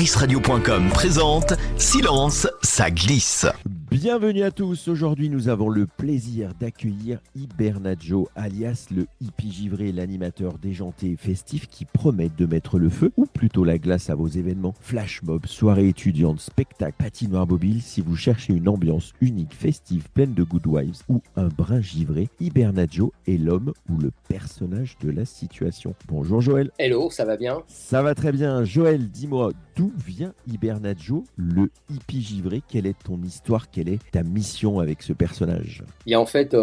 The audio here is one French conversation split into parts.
iceradio.com présente Silence, ça glisse. Bienvenue à tous, aujourd'hui nous avons le plaisir d'accueillir Hibernadjo, alias le hippie givré, l'animateur déjanté et festif qui promet de mettre le feu, ou plutôt la glace à vos événements, flash mob, soirées étudiantes, spectacles, patinoire mobile. Si vous cherchez une ambiance unique, festive, pleine de good vibes ou un brin givré, Hibernadjo est l'homme ou le personnage de la situation. Bonjour Joël. Hello, ça va bien? Ça va très bien. Joël, dis-moi, d'où vient Hibernadjo, le hippie givré? Quelle est ton histoire? Quelle est ta mission avec ce personnage? Et en fait,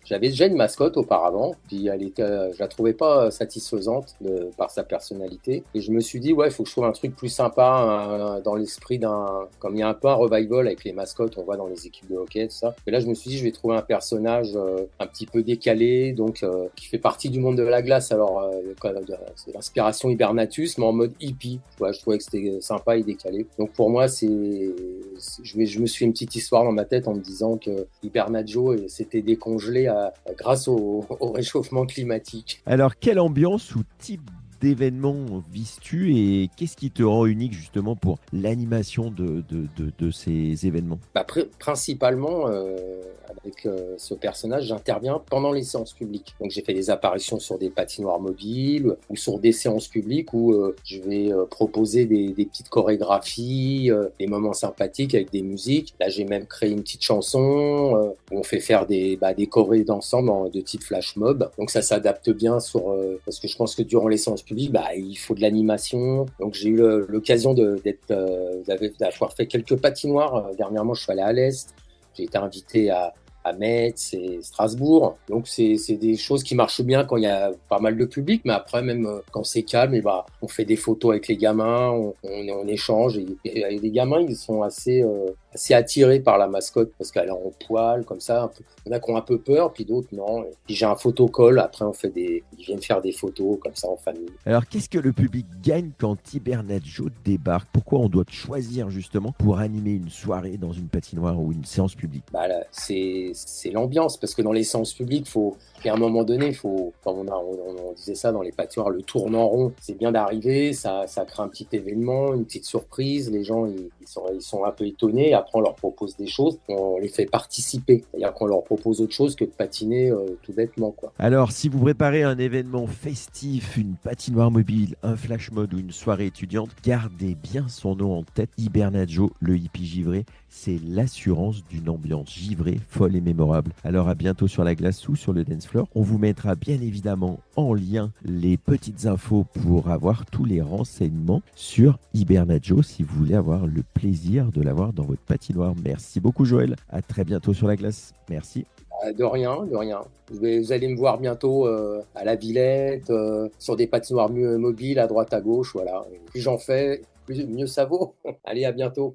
j'avais déjà une mascotte auparavant, puis je la trouvais pas satisfaisante par sa personnalité. Et je me suis dit, ouais, il faut que je trouve un truc plus sympa dans l'esprit comme il y a un peu un revival avec les mascottes, on voit dans les équipes de hockey, tout ça. Et là, je me suis dit, je vais trouver un personnage un petit peu décalé, donc qui fait partie du monde de la glace. Alors, c'est l'inspiration Hibernatus, mais en mode hippie. Ouais, je trouvais que c'était sympa et décalé. Donc pour moi, je me suis fait une petite histoire dans ma tête en me disant que Hibernadjo s'était décongelé grâce au réchauffement climatique. Alors, quelle ambiance ou type d'événement vises-tu et qu'est-ce qui te rend unique justement pour l'animation de ces événements? Principalement, avec ce personnage, j'interviens pendant les séances publiques. Donc j'ai fait des apparitions sur des patinoires mobiles ou sur des séances publiques où je vais proposer des petites chorégraphies, des moments sympathiques avec des musiques. Là, j'ai même créé une petite chanson où on fait faire des chorés d'ensemble de type flash mob. Donc ça s'adapte bien parce que je pense que durant les séances publiques, il faut de l'animation. Donc j'ai eu l'occasion d'avoir fait quelques patinoires. Dernièrement, je suis allé à l'Est. J'ai été invité à Metz et Strasbourg. Donc, c'est des choses qui marchent bien quand il y a pas mal de public, mais après, même quand c'est calme, on fait des photos avec les gamins, on échange. Et les gamins, ils sont assez attirés par la mascotte parce qu'elle est en poil, comme ça. Il y en a qui ont un peu peur, puis d'autres, non. Et puis j'ai un photocall. Après, ils viennent faire des photos comme ça en famille. Alors, qu'est-ce que le public gagne quand Hibernadjo débarque? Pourquoi on doit te choisir justement pour animer une soirée dans une patinoire ou une séance publique? Là, c'est l'ambiance, parce que dans les séances publiques, à un moment donné, comme on disait ça dans les patinoires, le tournant rond, c'est bien d'arriver, ça crée un petit événement, une petite surprise, les gens ils sont un peu étonnés, après on leur propose des choses, on les fait participer, c'est-à-dire qu'on leur propose autre chose que de patiner tout bêtement, quoi. Alors, si vous préparez un événement festif, une patinoire mobile, un flash mob ou une soirée étudiante, gardez bien son nom en tête. Hibernadjo, le hippie givré, c'est l'assurance d'une ambiance givrée, folle et mémorable. Alors à bientôt sur la glace ou sur le dance floor. On vous mettra bien évidemment en lien les petites infos pour avoir tous les renseignements sur Hibernadjo si vous voulez avoir le plaisir de l'avoir dans votre patinoire. Merci beaucoup Joël, à très bientôt sur la glace. Merci. De rien, de rien. Vous allez me voir bientôt à la Villette, sur des patinoires mobiles à droite à gauche, voilà. Plus j'en fais, mieux ça vaut. Allez, à bientôt.